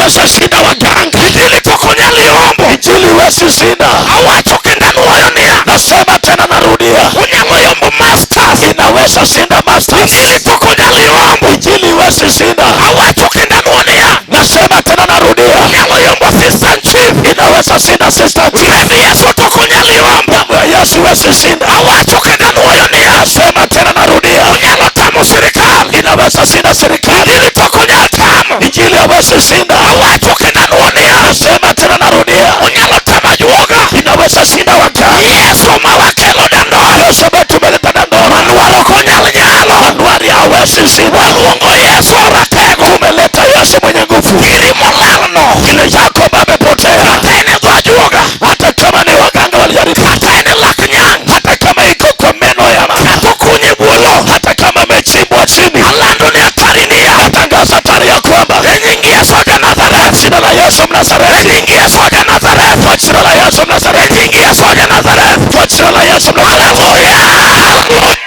inaweza shinda waganga. Injili tokonya liombo. Injili wesi shinda. Awacho kenda nuoyonia. Nasema tena narudia. Unyalo yombo masters. Inaweza shinda masters. Injili tokonya liombo. Injili wesi shinda. Awacho kenda nuoyonia. Nasema tena narudia. Unyalo yombo assistant chief. Inaweza shinda assistant chief. Revi Yesu tokonya liombo. Yesu wesi shinda. Awacho kenda nuoyonia. Nasema tena narudia. Unyalo tamo serikali. Inaweza shinda serikali. Injili tokonya tamo. Injili wesi shinda. Awacho kenda nuoyonia. Nasema tena narudia. Unyalo tama juoga. Inaweza shinda waganga. Yesu mawakelo dandora. Yesu betumeleta dandora. Manuaro konyal nyalo. Manuari hawezi shinda. Waluongo Yesu ratego. Tumeleta Yesu mwenye nguvu. Kilimo lalno. Kile Jacob amepotea. Hata ene dwa juoga. Hata kama ni waganga walijaribu. Hata ene lak nyang. Hata kama iko kwa meno ya mama. Hata kunye buolo. Hata kama mechimbwa chini. Alando ni hatari ni ya. Natangaza hatari ya kwamba. Enyingi Yesu wa Nazareth. Jina la Yesu Mnazareth. Enyingi Yesu wa Nazareth. Kwa jina la Yesu Mnazareth. Enyingi Yesu wa Nazareth. Kwa jina la Yesu Mnazareth. Hallelujah.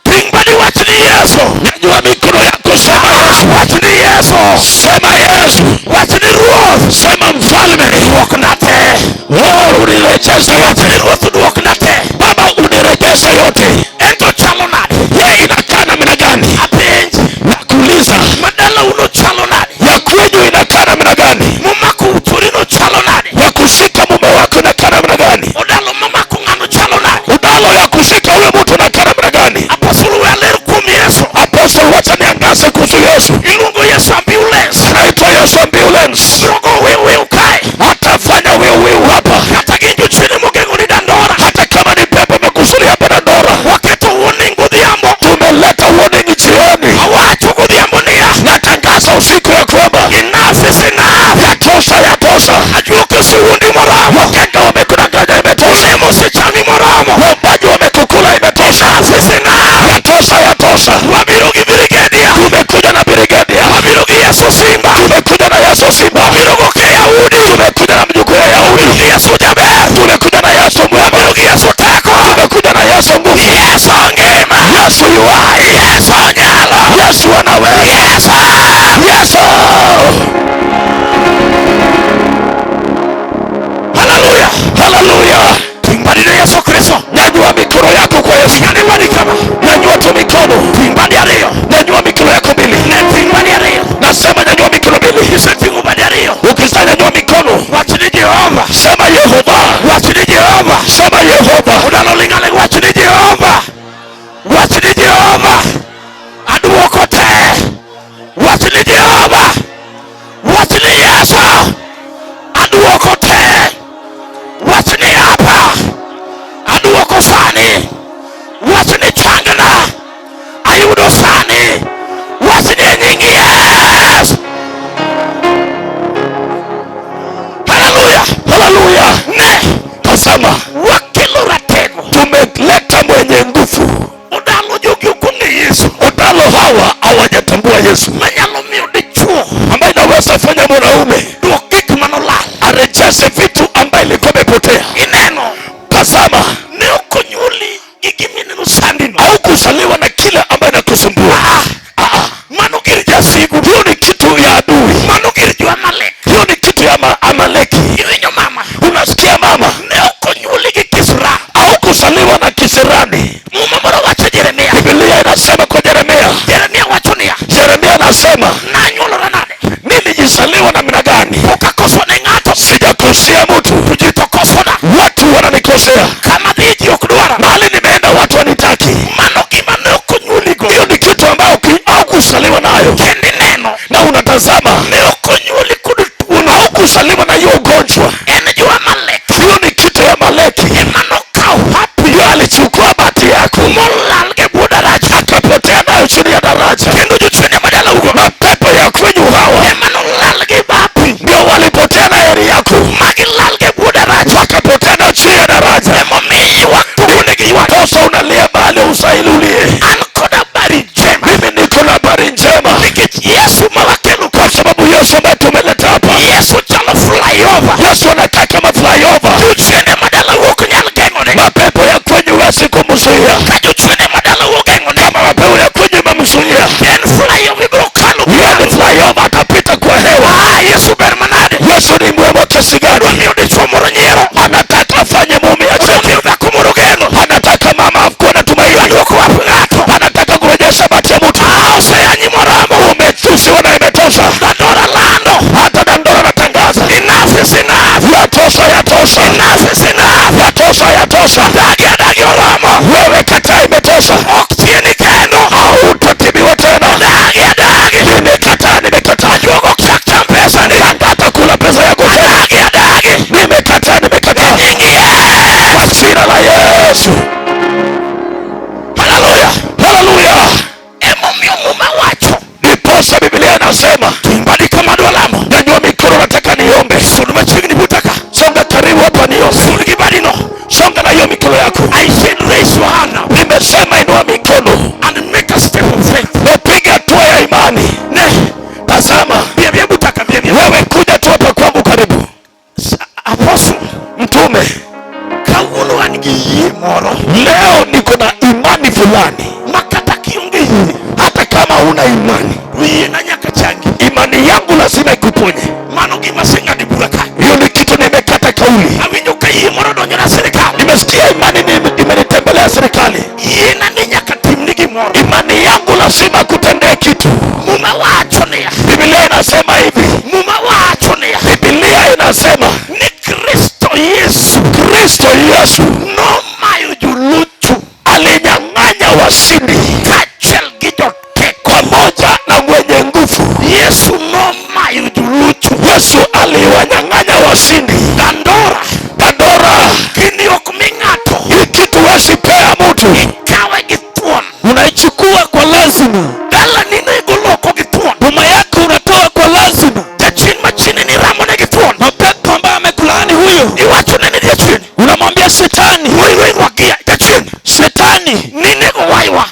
Pingbani watini Yesu. Nyanyua mikono yako sema Yesu. Watini Yesu. Sema Yesu. Watini Ruoth. Sema mfalme. Duoknate. Oh, unirejeshe yote. Ruoth duoknate. Baba unirejeshe yote. Ento chalo nani. Ye inakaa namna gani? Apenji. Nakuuliza. Madala uno chalo nani. Ya kwenyu inakaa namna gani? Mumaku uturino chalo nani. Ya kushika mume wako inakaa namna gani? Udalo mamaku ngano chalo nani. Udalo ya kushika uwe mtu inakaa namna gani? Apostol waleru kumi Yesu. Apostol wacha niangaze kuhusu Yesu. Ilungo Yesu ambulance. Naitwa Yesu ambulance. Rogo wewe ukae. Hatafanya wewe hapa. Hata ginju chini mugengu ni dandora. Hata kama ni pepo mekusuri hapa dandora. Waketo warning gudhiambo. Tumeleta warning jioni. Hawacho gudhiambo niya. Natangaza usiku ya kwamba. Enough is enough. Yatosha yatosha. Ajuke siundi moramo. Wakenda wamekudanganya imetosha. Nemo sichani moramo. Wambaji wamekukula imetosha. Enough is enough. Yatosha yatosha. Wabirugi birigedia. Tumekuja na birigedia. Wabirugi Yesu Simba. Tumekuja na Yesu Simba. Wabirugi Yahudi. Tumekuja na mjukuu ya Yahudi. Yesu Jaber. Tumekuja na Yesu Mwema. Wabirugi Yesu Tako. Tumekuja na Yesu Nguvu. Yesu Ngema. Yesu Yuhai. Yesu Nyalo. Yesu Anawe. Yesu. Yesu. Hallelujah. Hallelujah. Pingbani na Yesu Kristo. Nyanyua mikono yako kwa Yesu. Nyanyua kama. Nyanyua tu mikono. Pingbani ya Rio. Nyanyua mikono yako mbili. Pingbani ya Rio. Nasema nyanyua mikono mbili. Pingbani ya Rio. Ukisema nyanyua mikono. Wachini Jehova. Sema Yehova. Wachini Jehova. Sema Yehova. Unalolingale wachini Jehova. Wachini Jehova. Aduokote. Wachini Jehova. Wachini Yesu. Aduokote. Wachini hapa. Aduokosani. Wachini changana. Ayudosani. Wachini nyingi Yesu. Hallelujah. Hallelujah. Ne. Tazama. Wakilo ratego. Tumeleta mwenye nguvu. Udalo jogi ukungi Yesu. Udalo hawa hawajatambua Yesu. Manyalo miudi chuo. Ambaye naweza fanya mwanaume. Duokiki manolala. Arejeshe vitu ambaye ilikuwa imepotea. Ineno. Tazama. Neokonyuli. Igimini nusandino. Au kuzaliwa na kile ambaye nakusumbua. Manugiri jasigu. Hiyo ni kitu ya adui. Manugiri jua Amaleki. Hiyo ni kitu ya Amaleki. Hiyo mama. Unasikia mama? Neokonyuli kisira. Au kuzaliwa na kisirani. Mumamara wacha Jeremia. Biblia inasema kwa Jeremia. Jeremia wachunia. Jeremia anasema. Na nyulo ranane. Nilijizaliwa na mina gani? Ukakoswa na ngato. Sijakosea mtu. Kujitokoswa na. Watu wananikosea. Kama dhiji okuduara. Mahali nimeenda watu wanitaki. Manoki neokonyuligo. Hiyo ni kitu ambayo au kuzaliwa nayo. Kendi neno. Na unatazama. Neokonyuli au kuzaliwa na hiyo ugonjwa. Enejua Amaleki. Hiyo ni kitu ya Amaleki. Emanokau hapi. Hiyo alichukua bati yako. Molalge budaraja. Akapotea nayo chini ya daraja. Kendo juchini ya madala huko. Mapepo ya kwenyu hawa. Emanolalge bapi. Ndio walipotea na heri yako. Magilalge budaraja. Wakapotea na chini ya daraja. Emomi waktu. Unegi watosa unalia bali usailulie. Ankoda bari njema. Mimi niko na bari njema. Yesu mawakelu kwa sababu Yesu ambaye tumeleta hapa. Yesu chalo flyover. Yesu anakaa kama flyover. Juchene madala huko nyalgengone. Mapepo ya kwenyu wasi kumuzuia. Kajuchene madala huko gengone. Kama mapepo ya kwenyu mamzuia. Then flyover bro kalu. Yeni flyover. Nasema tuimbadi kama dwalamo. Nyanyua mikono, nataka niombe. Sunuma chini butaka. Songa karibu hapa niombe. Suniki badino. Songa na hiyo mikono yako. I said raise your hand. Nimesema inua mikono and make a step of faith. Napiga hatua ya imani. Tazama. Bia butaka bia. Wewe kuja tu hapa kwangu karibu. Apostle, mtume. Kauno angiyi moro. Leo niko na imani fulani. Makata kiungi. Hata kama una imani, imani yangu lazima ikuponye. Hiyo ni kitu nimekata kauli. Nimesikia imani imenitembelea serikali. Imani yangu lazima kutendea kitu. Biblia inasema hivi. Biblia inasema ni Kristo Yesu. Kristo Yesu no mayo juluchu alinyang'anya washindi pamoja na mwenye nguvu. Yesu no mayo juluchu. Yesu aliwanyang'anya washindi. Dandora kini okumingato. Hii kitu wasipea mtu. Ikawe gituon. Unaichukua kwa lazima. Dala nina igoloko gituon. Boma yako unatoa kwa lazima. Jachin machini ni ramo na gituon. Mapepo ambaye amekulaani huyo. Iwacho nini jachin. Unamwambia shetani. Wewe wagia jachin. Shetani. Nini kuwaiwa.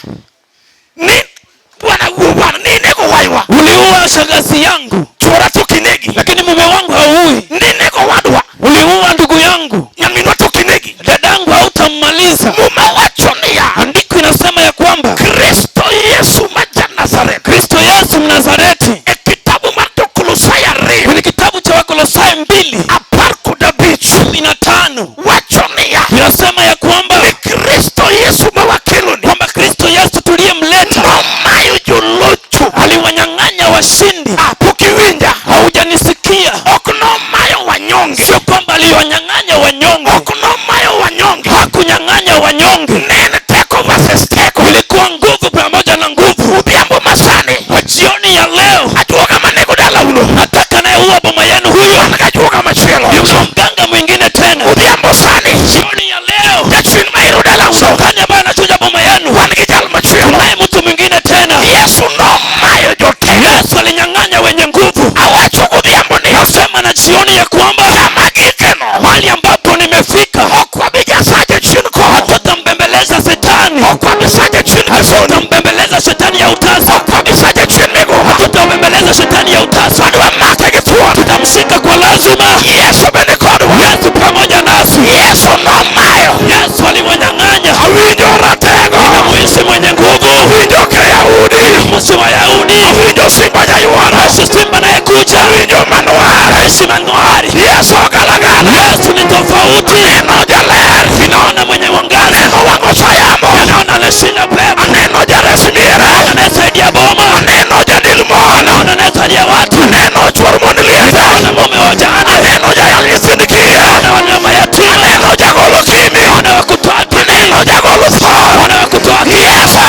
Uliua shangazi yangu. Chora tukinegi. Lakini mume wangu hauui. Nini kwa wadwa. Uliua ndugu yangu. Nyamino tukinegi. Dadangu hautammaliza. Mume wachonia. Andiko inasema ya kwamba Kristo Yesu maja Nazareti. Kristo Yesu Mnazareti. Kitabu Kolosai re. Kwenye kitabu cha Wakolosai 2. Aparku dabichu. 15. Wachonia. Inasema ya kwamba ni Kristo Yesu mawakiluni. Kwamba Kristo Yesu tuliyemleta. Mamayo juluchu. Aliwanyang'anya washindi. Pukiwinja. Haujanisikia. Okunomayo wanyonge. Sio kwamba aliwanyang'anya wanyonge. Okunomayo wanyonge. Hakunyang'anya wanyonge. Nene teko versus teko. Ilikuwa nguvu pamoja na nguvu. Ubiambo masani. Kwa jioni ya leo. Atuoga maneko dala uno. Nataka naye uwa boma yenu huyo. Anakajuoga machelo. Yuna mganga mwingine tena. Ubiambo sani. Jioni ya leo. Jachin mairu dala uno. Shetani ambaye anachuja boma yenu. Wanigijal machelo. Unaye mtu mwingine tena. Yesu no mayo jote. Yesu alinyang'anya wenye nguvu. Awachukudhiamboni. Nasema na jioni ya kwamba Magikeno. Mahali ambapo nimefika. Okwabijasaje chinko. Hatutambembeleza shetani. Okwabisaje chinko. Hatutambembeleza shetani ya utasa. Okwabisaje chinko. Hatutambembeleza shetani ya utasa. Wadwa mate kituwa. Tutamshika kwa lazima. Yesu benekodwa. Yesu pamoja nasi. Yesu no mayo. Yesu aliwanyang'anya. Awinjo ratego. Inamuisi mwenye nguvu. Awinjo Kayahudi. Inamuisi wa Yahudi. Awinjo simba ya yuara. Yesu simba naye kuja. Awinjo manuari. Yesu manuari. Yesu galagala. Yesu ni tofauti. Neno jaler. Inaona mwenye wangani. Neno wango sayamo. Inaona lesina pepo. Neno jaresimira. Anasaidia boma. Neno jadilmo. Anaona anasaidia watu. Neno chwarmoni lieta. Anaona mume wa jana. Neno jayalisinikia. Anaona mayatima. Neno jagolo kimi. Anaona wakutoa dini. Neno jagolo sa. Anaona wakutoa kimi. Yesu.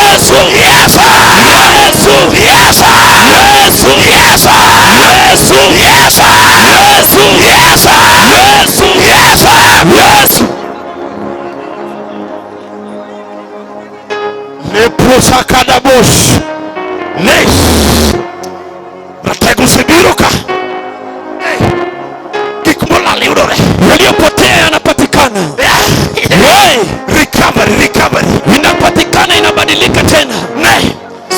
Yesu. Yesu. Yesu. Yesu. Yesu. Yesu. Yesu. Yesu. Yesu. Yesu. Yesu. Yesu. Leprosa kadabos. Nes. Rategu sibiruka. Kikmola liudore. Waliopotea yanapatikana. Recovery. Inapatikana, inabadilika tena.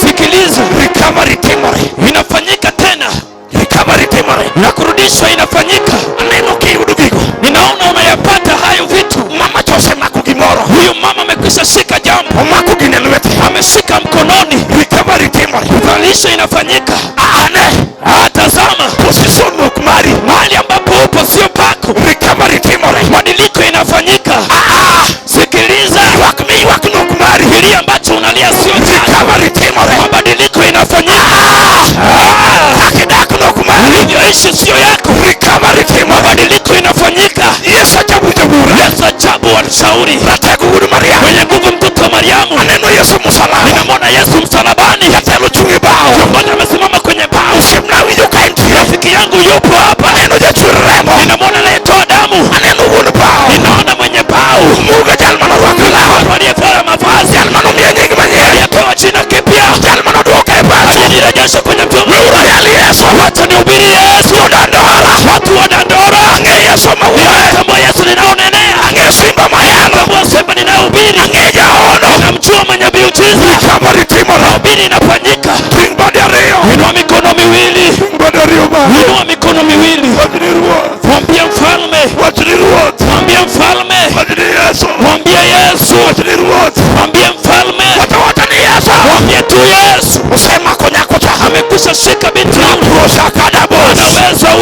Sikiliza. Recovery temore. Inafanyika tena. Recovery temore. Na kurudishwa inafanyika. Neno kiudugigo. Ninaona unayapata hayo vitu. Mama chose makugimoro. Huyu mama amekwisha shika jambo. Makuginelwete. Ameshika mkononi. Recovery temore. Kuvalisha inafanyika. Tazama. Position mkumari. Mahali ambapo upo sio pako. Recovery temore. Badiliko inafanyika. Sikiliza. Wakno kumari. Hili ambacho unalia sio recovery temore. Mabadiliko inafanyika. Akidakno kumari. Hivyoishi sio yako. Recovery temore. Mabadiliko inafanyika. Yesu ajabu jabura. Yesu ajabu walishauri. Rategu hudu Mariamu. Mwenye nguvu mtoto wa Mariamu. Aneno Yesu msalaba. Ninamwona Yesu msalabani. Yatelo chungi bao. Kiongozi amesimama kwenye bao. Usimlawi yuka inti. Rafiki yangu yupo hapa. Aneno jachuremo. Ninamwona anayetoa damu. Aneno hudu bao. Ninaona mwenye bao. Munga jalmano wakala. Waliyevaa mavazi. Jalmano mianyegi manye. Aliyepewa jina kipya. Jalmano duoka epata. Aliyejirejesha kwenye vyombo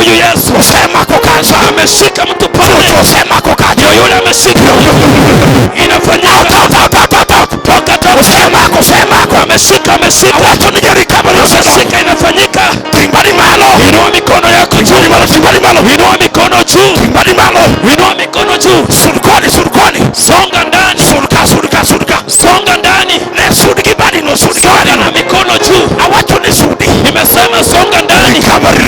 huyu Yesu sema kukansa ameshika mtu pale, sema kukansa yule ameshika inafanyika kusema ameshika watu ni jerika ameshika inafanyika. Timbali malo, inua mikono yako juu, timbali malo, inua mikono juu, timbali malo, inua mikono juu. Surukani songa ndani, suruka songa ndani, ne suriki bali no suriki, songa na mikono juu. Awacho ni sudi, nimesema songa ndani.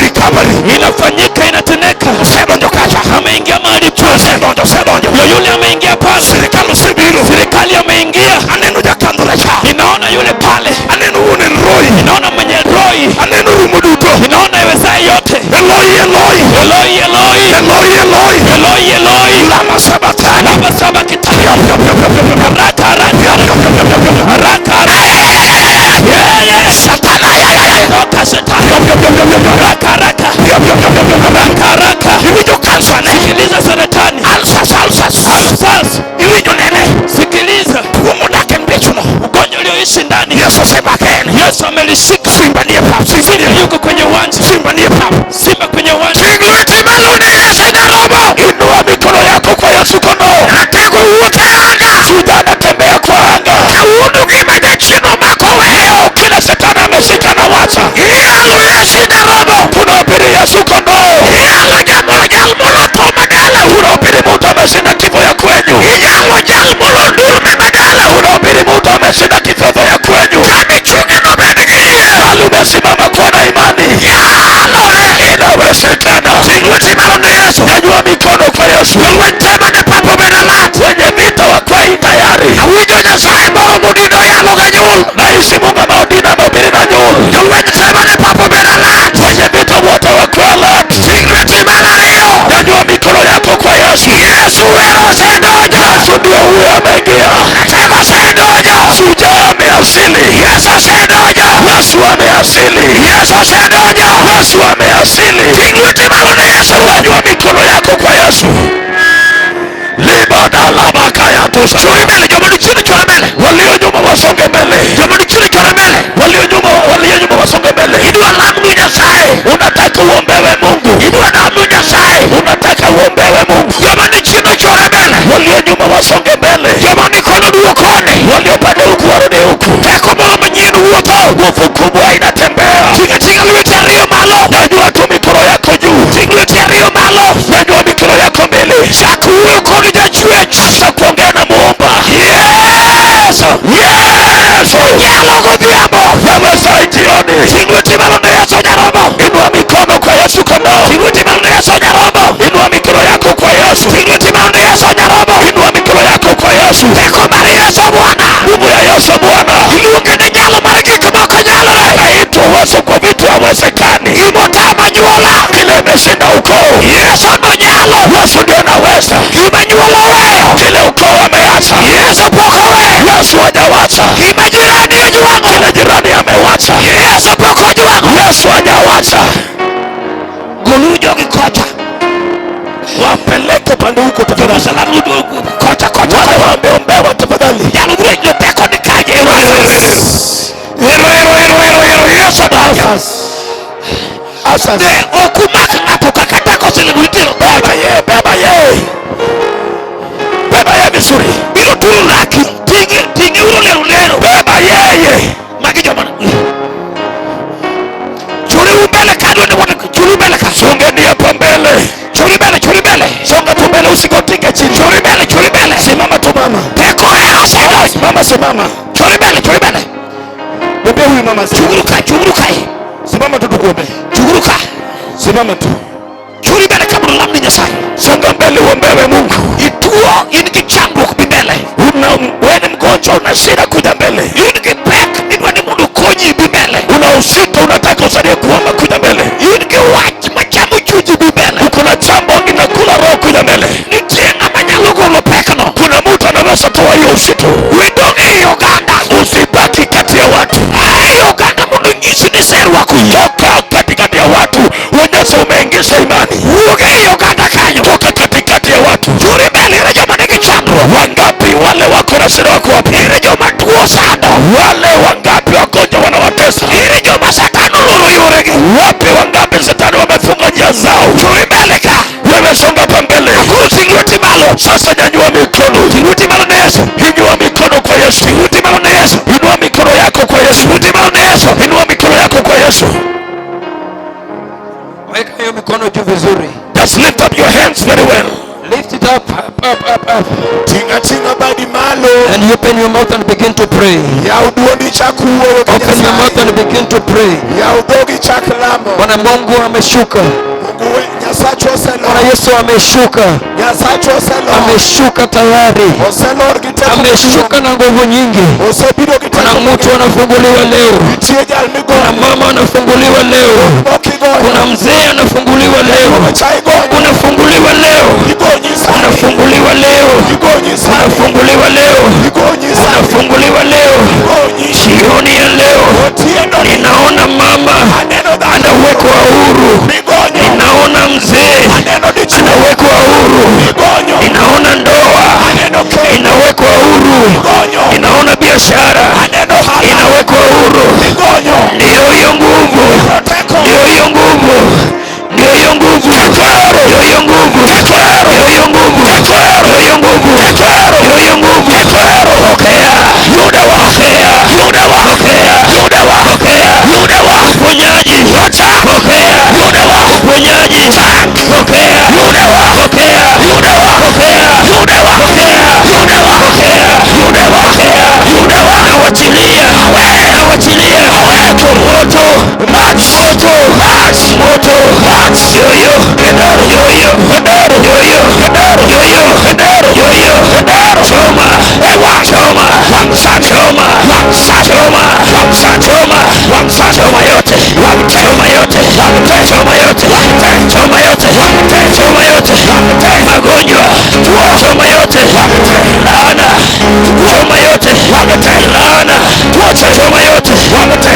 Recovery inafanyika, inatendeka. Sedonjo kacha ameingia mahali tu, sedonjo yule ameingia pale. Serikali ameingia, aneno jakandula cha, inaona yule pale, aneno une roi, inaona mwenye roi, aneno rumuduto, inaona iweza yote. Eloi lama saba kitaya raka satana roka satana raka hiyo kansa ne, sikiliza saratani, alsas hiyo nene, sikiliza umudake mbechuno, ugonjwa ulioishi ndani. Yesu sema kene, Yesu amelishika. Simba ndiye pap, simba yuko kwenye uwanja, simba ndiye pap, simba kwenye uwanja. Inua mikono yako kwa Yesu kono, nataka uote anga, sudana tembea kwa anga, kaudu kimeje chino mako weo, kila satana ameshika na wacha iyalu Yesu darobo, tunahubiri Yesu kono iyalu jalmulo magala, unahubiri mtu ameshinda kifo ya kwenyu. Iyalu jalmulo ndume magala, unahubiri mtu ameshinda kifo ya kwenyu. Kami chunge no benegi iyalu umesimama kwa na imani, iyalu inawezekana. Tingwe na Yesu, nyanyua mikono kwa Yesu. Uwetema na papo benalat, wenye vita wakwai tayari. Awijo nyasaye moro mudido ya loga nyul, na isi munga maudina maubiri na nyul. Uwetema na papo benalat, wenye vita wote wakwai alat. Tingwe timana leo, nyanyua mikono yako kwa Yesu. Yesu wero sendoja, Yesu ndio huyo ameingia. Nasema sendoja, shujaa ameasili. Yesu sendoja, Yesu ameasili. Yesu sendoja, Yesu ameasili. Tingwe timana na Yesu, nyanyua mikono yako kwa Yesu. Libada lama kaya tusa. Chori mbele, jamani chini chora mbele. Walio nyuma wasonge mbele. Jamani chini chora mbele. Walio nyuma wasonge mbele. Inua damu Nyasaye, unataka uombewe Mungu. Inua damu Nyasaye, unataka uombewe Mungu. Jamani chini chora mbele. Walio nyuma wasonge mbele. Jamani kono duokone. Walio pande huku warudi huku. Teko mama nyinu uoto. Nguvu kubwa inatembea. Tinga luiti ya rio malo. Nyanyua tu mikono yako juu. Tinga luiti ya rio malo. Nyanyua mikono yako mbele. Shaku huyo koni jajue. Asa kuongea na muomba. Yesu yalo kuthiamo. Wewe sai jioni. Tinga luiti malo na Yesu nyarobo. Inua mikono kwa Yesu kono. Tinga luiti malo na Yesu nyarobo. Inua mikono yako kwa Yesu. Tinga luiti malo na Yesu nyarobo. Inua mikono yako kwa Yesu. Teko mari Yesu Bwana. Nguvu ya Yesu Bwana. Iluke ni nyalo mariki kumoko nyalo. Naitwa Yesu kwa vitu hawezekani. Imota manyuola. Kile imeshinda ukoo. Yesu ndo nyalo. Yesu ndio naweza. Imanyuola wewe. Kile ukoo ameacha. Yesu poko wewe. Yesu hajawacha. Imajirani ujuwangu. Kile jirani amewacha. Yesu poko ujuwangu. Yesu hajawacha. Gulujo kikocha. Wapeleke pande huko tafadhali. Salamu huko. Kocha. Wale wameombewa tafadhali. Yalu mwenye teko nikaje. Hero. Yesu ndo. Asante. Okumaka apokakatako silibutilo. Beba ye vizuri. Bilo tulu laki. Tingi ulero. Beba yeye. Magijo mana. Churi umbele kadwe ni wana. Churi umbele ka. Songe ni hapa mbele. Churi mbele. Songa tu mbele usikotinge chini. Churi mbele. Simama tu mama. Teko hero sendo. Mama simama. Churi mbele. Bebe huyu mama simama. Chuguruka. Simama tu tukuombe. Chuguruka. Simama tu. Churi mbele kabla lamni Nyasaye. Songa mbele uombewe Mungu. Ituo inikichangu kubibele. Wewe ni mgonjwa unashida kuja mbele. Inikipek ni mundu konyi bibele. Unausika unataka usalie kuomba kuja mbele. Inikiwachi machamu chuji bibele. Kuna jambo inakula roho kuja mbele. Nijenga manyalugo lopekano. Kuna mtu anaweza toa hiyo usiku. Widonge hiyo ganda. Usibaki kati ya watu. Hiyo ganda mundu ngisi ni seru wako. Toka katikati ya watu. Wenyesa umeingisha imani. Uoge hiyo ganda kanyo. Toka katikati ya watu. Churi mbele rejo maniki chandro. Wangapi wale wako na shida wako wapi? Rejo matuo sana. Wale wangapi Sasa nyanyua mikono. Rudi mara Yesu. Inua mikono kwa Yesu. Rudi mara Yesu. Inua mikono yako kwa Yesu. Rudi mara Yesu. Inua mikono yako kwa Yesu. Weka hiyo mikono juu vizuri. Just lift up your hands very well. Lift it up. Tinga tinga badi malo. And open your mouth and begin to pray. Open your mouth and begin to pray. Bwana Mungu ameshuka. Bwana Yesu ameshuka. Ameshuka tayari. Ameshuka na nguvu nyingi. Kuna mtu anafunguliwa leo. Kuna mama anafunguliwa leo. Kuna mzee anafunguliwa leo. Unafunguliwa leo. Unafunguliwa leo. Unafunguliwa leo. Unafunguliwa leo. Jioni ya leo ninaona mama anawekwa huru. Ninaona mzee anawekwa huru. Ninaona ndoa inawekwa huru. Ninaona biashara inawekwa huru. Ndio hiyo nguvu. Ndio hiyo nguvu. Ndio hiyo nguvu. Ndio hiyo nguvu. Ndio hiyo nguvu. Ndio hiyo nguvu. Ndio hiyo nguvu. Pokea. Muda wa pokea. Muda wa pokea. Muda wa pokea. Muda wa uponyaji. Pokea. Muda wa uponyaji. Pokea. Muda wa pokea. Muda wa pokea. Muda wa pokea. Muda wa pokea. Muda wa pokea. Muda wa nawachilia. Nawachilia. Moto. Moto. Moto. Moto. Yoyo. Yoyo. Yoyo. Yoyo. Yoyo. Choma. Choma. Choma. Choma. Choma. Choma yote. Choma yote. Choma yote. Choma yote. Choma yote. Magonjwa. Choma yote. Laana. Choma yote. Laana. Choma yote.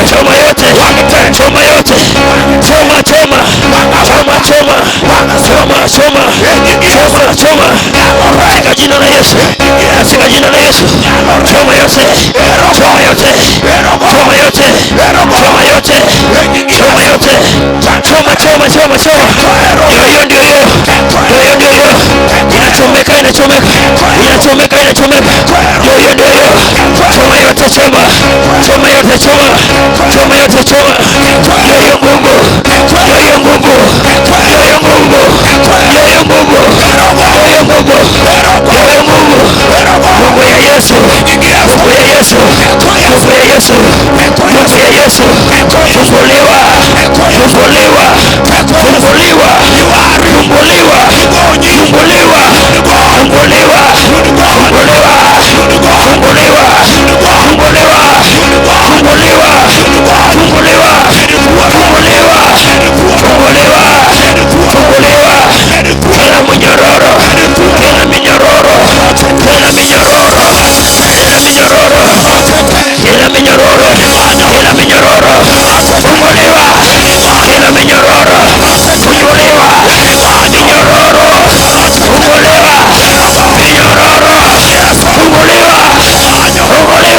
Choma yote. Choma yote. Choma choma. Choma choma. Choma choma. Choma choma. Katika jina la Yesu. Katika jina la Yesu. Choma yote. Choma yote. Choma yote. Choma yote. Choma yote. Choma choma choma choma. Yoyo ndio yo. Yoyo ndio yo. Inachomeka inachomeka. Inachomeka inachomeka. Yoyo ndio yo. Choma yote choma. Choma yote choma. Choma yote choma. Yoyo nguvu. Yoyo nguvu. Yoyo nguvu. Yoyo nguvu. Yoyo nguvu. Yoyo nguvu. Nguvu ya Yesu. Nguvu ya Yesu. Nguvu ya Yesu. Nguvu ya Yesu. Funguliwa. Funguliwa. Funguliwa. Funguliwa. Funguliwa. Funguliwa. Funguliwa. Funguliwa. Funguliwa. Funguliwa. Funguliwa. Funguliwa. Funguliwa. Funguliwa. Kila minyororo. Kila minyororo. Kila minyororo. Kila minyororo. Kila minyororo. Kila minyororo. Funguliwa. Kila minyororo. Funguliwa. Minyororo. Funguliwa. Minyororo. Funguliwa.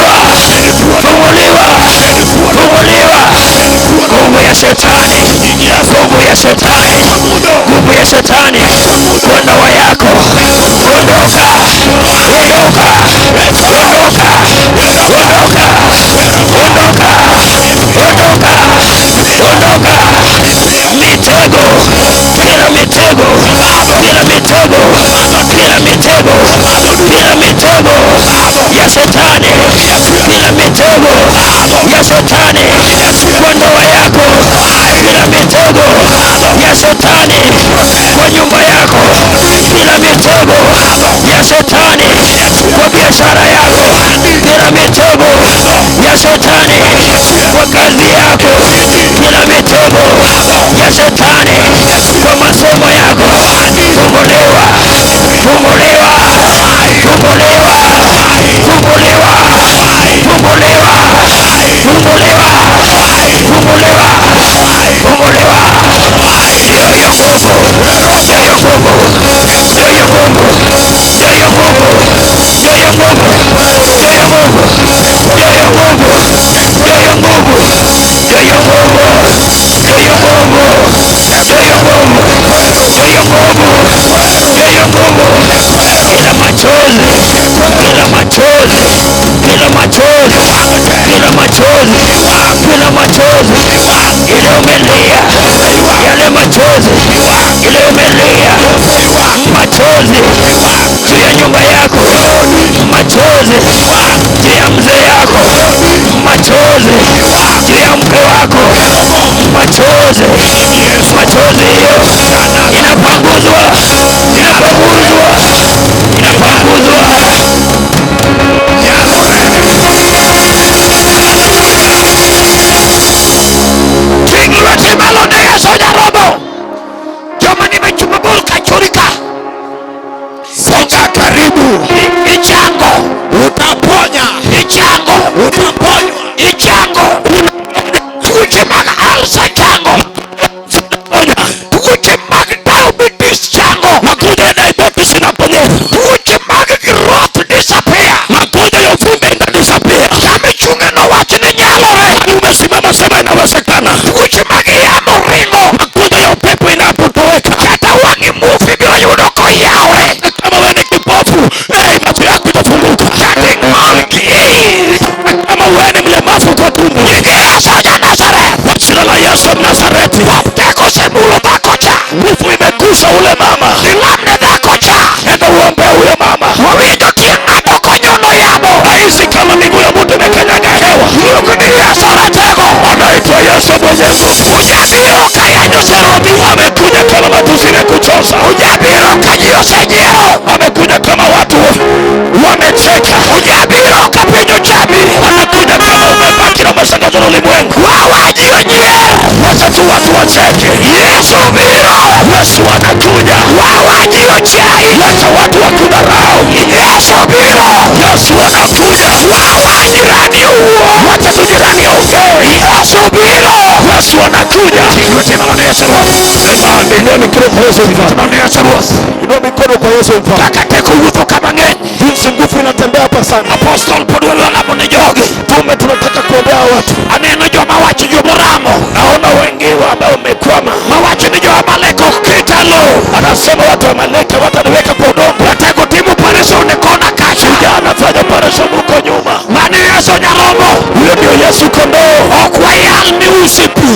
Funguliwa. Funguliwa. Funguliwa. Nguvu ya shetani. Nguvu ya shetani. Nguvu ya shetani. Kwa ndoa yako. Ondoka. Ondoka. Ondoka. Ondoka. Ondoka. Ondoka. Mitego. Kila mitego. Kila mitego. Kila mitego. Kila mitego ya shetani. Kila mitego ya shetani kwa ndoa yako. Kila mitego ya shetani kwa nyumba yako. Kila mitego ya shetani kwa biashara yako. Kila mitego ya shetani kwa kazi yako. Kila mitego ya shetani kwa masomo yako. Funguliwa. Funguliwa. Funguliwa. Funguliwa. Funguliwa. Funguliwa. Funguliwa. Funguliwa. Yoyo nguvu. Yoyo nguvu. Yoyo nguvu. Yoyo nguvu. Yoyo nguvu. Yoyo nguvu. Yoyo nguvu. Yoyo nguvu. Yoyo nguvu. Yoyo nguvu. Yoyo nguvu. Yoyo nguvu. Yoyo nguvu. machozi. Machozi hiyo inapanguzwa. Joma nimechumaburu kachurika. Soka karibu. Ichango utaponya. Ichango utaponywa. Ichango tuje maga alsa chango. Tuje maga diabetes chango. Magonjwa ya diabetes inaponya. Tuje maga growth disappear. Magonjwa ya uvimbe ina disappear. Kama chunga na watu ni nyalo. Umesimama sema inawezekana. Tuje maga ya moringo. Magonjwa ya upepo inapotoweka. Hata wangi mufi bila yudoko yawe. Kama wewe ni kipofu, macho yako itafunguka. Kama wewe ni mlemavu kwa tumbo, soja Nazareth, kwa jina la Yesu Mnazareti, wapteko semulo makocha. Nguvu imegusa ule mama. Ilamne makocha. Enda uombe ule mama. Wawindo kiangato konyono yamo. Haisi kama miguu ya mtu imekanyaga hewa. Mungu ni Yesu anatego. Anaitwa Yesu mwenyewe. Ujabiro kayanyo serobi. Amekuja kama matusi imekuchosa. Ujabiro kanyo senyeo. Amekuja kama watu wamecheka. Ujabiro kapinyo chabi. Amekuja kama umebaki na masangazo na ulimwengu. Wawajio nye. Wacha tu watu wacheke. Yesu biro. Yesu anakuja. Wawajio chai. Wacha watu wakudharau. Yesu biro. Yesu anakuja. Wawajirani uo. Wacha tujirani ongei. Yesu biro. Yesu anakuja. Jina la Yesu. Inua mikono kwa Yesu mfano. Jina la Yesu. Inua mikono kwa Yesu mfano. Kakate kuhuto kama ngeni. Jinsi nguvu inatembea hapa sana. Apostle Podwelo wala mnejogi. Tume tunataka kuombea watu. Aneno jo mawachi jo moramo. Naona wengi ambao wamekwama. Mawachi ni jo Amaleko kitalo. Anasema watu wa Amaleka wataniweka kwa udongo. Nataka timu pareso nekona kasha. Jana fanya pareso huko nyuma. Mani Yesu Nyalomo. Huyo ndio Yesu kondoo. Okwa yalmi usipi.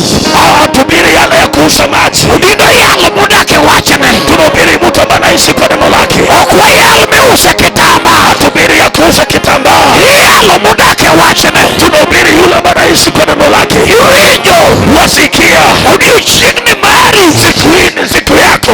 Tubiri yale ya kuuza maji. Udindo yale mudake wachane. Tunubiri mtu ambaye anaishi kwa neno lake. Okwa yalmi usa kitamba. Tubiri ya kuuza kitamba. Yale mudake wachane. Tunubiri yule ambaye anaishi kwa neno lake. Yuinjo wasikia. Udiuchini mari. Siku hii ni siku yako.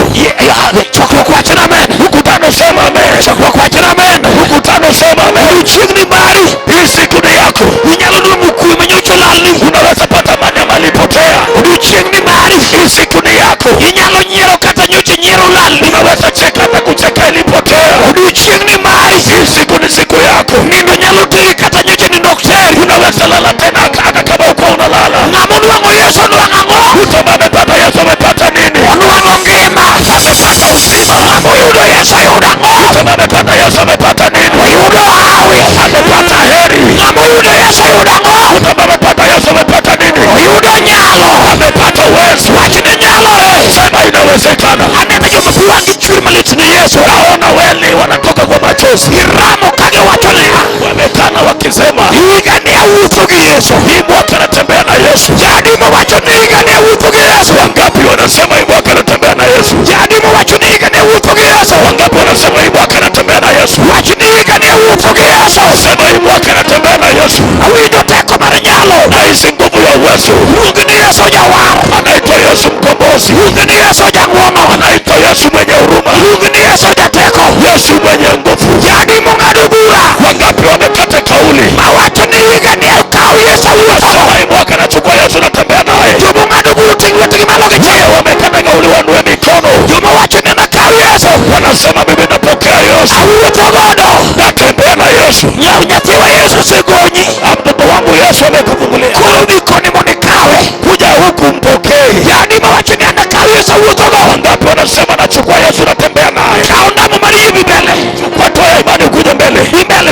Chokwa kwa jina amen. Ukutano sema amen. Chokwa kwa jina amen. Ukutano sema amen. Udiuchini mari. Hii siku ni yako. Unyalo nuna mkuu imenyucho lali. Unaweza pata mani malipotea. Udiuchini mari. Hii siku ni yako. Inyalo nyero kata nyuchi nyero lali. Unaweza cheka na kucheka ilipotea. Udiuchini mari. Hii siku ni siku yako. Nino nyalo tiki kata nyuchi ni dokteri. Unaweza lala tena kaka kama uko unalala. Namunu wango Yesu nuangango. Utama amepata Yesu amepata nini? Nuango ngema. Amepata uzima. Namuyudo Yesu yudango. Utama amepata Yesu amepata nini? Uyudo hawi. Amepata heri. Namuyudo Yesu yudango. Utama amepata Yesu amepata nini? Uyudo nyalo. Amepata uwezo. Wachini nyalo. Sema inawezekana. Anena yume kuwangi churi malitini Yesu. Naona weli wanatoka kwa machozi. Iramo kage watolea. Wamekana wakisema igania ufugi Yesu. Hii mwaka natembea na Yesu. Jadi mwacho ni igania ufugi Yesu. Wangapi wanasema hii mwaka natembea na Yesu. Jadi mwacho ni igania ufugi Yesu. Wangapi wanasema hii mwaka natembea na Yesu. Wacho ni igania ufugi Yesu. Sema hii mwaka natembea na Yesu. Awido teko marinyalo. Na hizi nguvu ya uwezo. Mungu ni Yesu jawaro. Anaitwa Yesu mkombozi. Mungu ni Yesu jangwono. Anaitwa Yesu mwenye huruma. Mungu ni Yesu jateko. Yesu mwenye nguvu. Jadi mungadugura. Wangapi wamepata kauli. Mawacho ni igania ukao Yesu uwezo. Hii mwaka nachukua Yesu natembea naye. Jumu ngaduguru tingiwe tingimaloge cheo. Wamekana kauli wanue mikono. Jumu wacho ni nakao Yesu. Wanasema mimi napokea Yesu. Awiwe togodo. Natembea na Yesu. Nyaunyatiwa Yesu sigonyi. Mtoto wangu Yesu amekufungulia. Kurudikoni monikawe. Kuja huku mpokee. Yani mawacho ni anakao Yesu uwezo. Wangapi wanasema nachukua Yesu natembea naye. Kaunda mumariye bibele. Chukua toya imani kuja mbele. Bibele.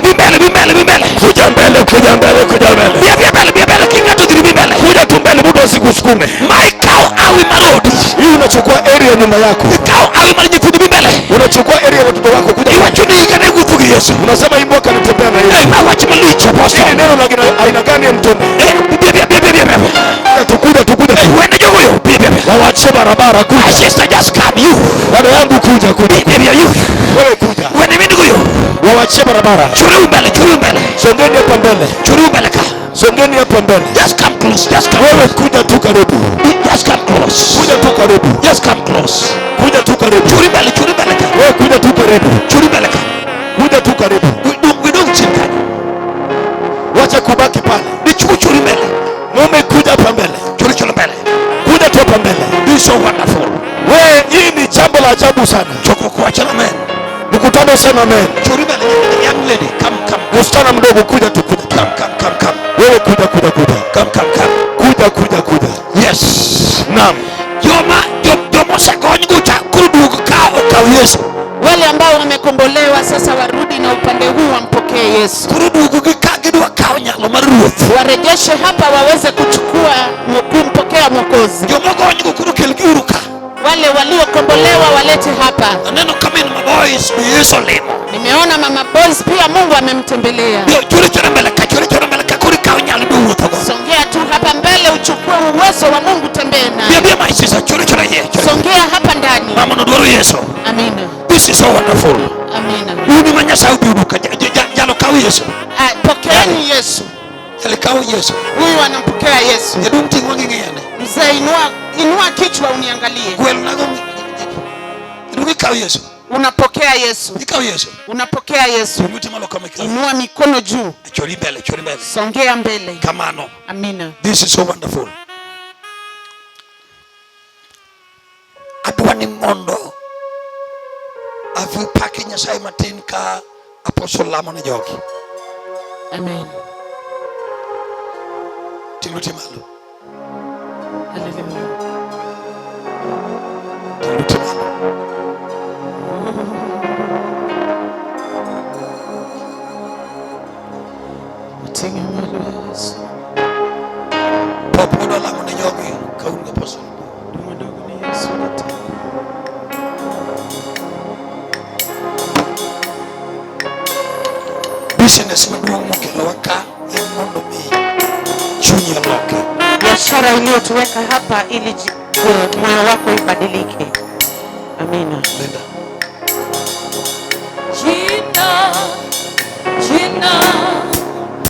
Kuja mbele. Bibele kinga tudiri bibele. Kuja tu mbele muda usikusukume. Maikao awi marodi. Hii unachukua area nyuma yako. Ikao awi marinyi kudi bibele. Unachukua area watoto wako kuja. Iwachuni igane kufugi Yesu. Unasema hii mwaka natembea na Yesu. Mawachi malicho posto. Hii neno na aina gani ya mtume? Tukuja. Wende jo huyo. Wawache barabara kuja. Sister just come you. Dada yangu kuja. Wewe kuja. Wende mimi huyo. Wawache barabara. Churu mbele. Songeni hapa mbele. Churu mbele ka. Songeni hapa mbele. Just come close. Wewe kuja tu karibu. Just come close. Kuja tu karibu. Just come close. Kuja tu karibu. Churi mbele ka. Wewe kuja tu karibu. Churi mbele ka. Kuja tu karibu. We don't chika. Wacha kubaki pale. Ni churi mbele. Mume kuja hapa mbele. Churi mbele. Kuja tu hapa mbele. This is so wonderful. Wewe hii ni jambo la ajabu sana. Choko kuacha amen. Mkutano sema amen. Churi mbele. Young lady, come. Msichana mdogo kuja tu kuja. Come. Wewe kuja. Come. Kuja. Yes. Naam. Jomo sekonyi gucha kurudugu ka Yesu. Wale ambao wamekombolewa sasa warudi na upande huu wampokee Yesu. Kurudugu gidwa ka nyalo mar ruoth. Warejeshe hapa waweze kuchukua kumpokea Mwokozi. Jomo gonyi gukuru kelgiuru ka. Wale waliokombolewa walete hapa. Neno kama ni maboys ni Yesu limo. Nimeona mama boys pia Mungu amemtembelea. Churi mbele ka kuri ka nyalo duoth. Songea tu hapa mbele uchukue uwezo wa Mungu tembee naye. Bia maisha churi ye. Songea hapa ndani. Mama ndo dwaro Yesu. Amina. This is so wonderful. Amina. Uni manya sauti uduka jalo kawo Yesu. Pokeeni Yesu. Jalo kawo Yesu. Huyu anampokea Yesu. Yadum tingwa ngingene. Mzee inua kichwa uniangalie. Kweli nago. Ndugu kawo Yesu. Unapokea Yesu. Ikawo Yesu. Unapokea Yesu. Inua mikono juu. Chori mbele. Songea mbele. Kamano. Amina. This is so wonderful. Adwani mondo. Avu paki Nyasaye matin ka Apostle lamo ne jogi. Amen. Tiluti malo. Hallelujah. Tiluti malo. Popo do lamo ne jogi ka un Apostle. Business maduong' mokelo waka en mondo mi chunyi oloke. Biashara iliyotuweka hapa ili moyo wako ibadilike. Amina. Linda. Jina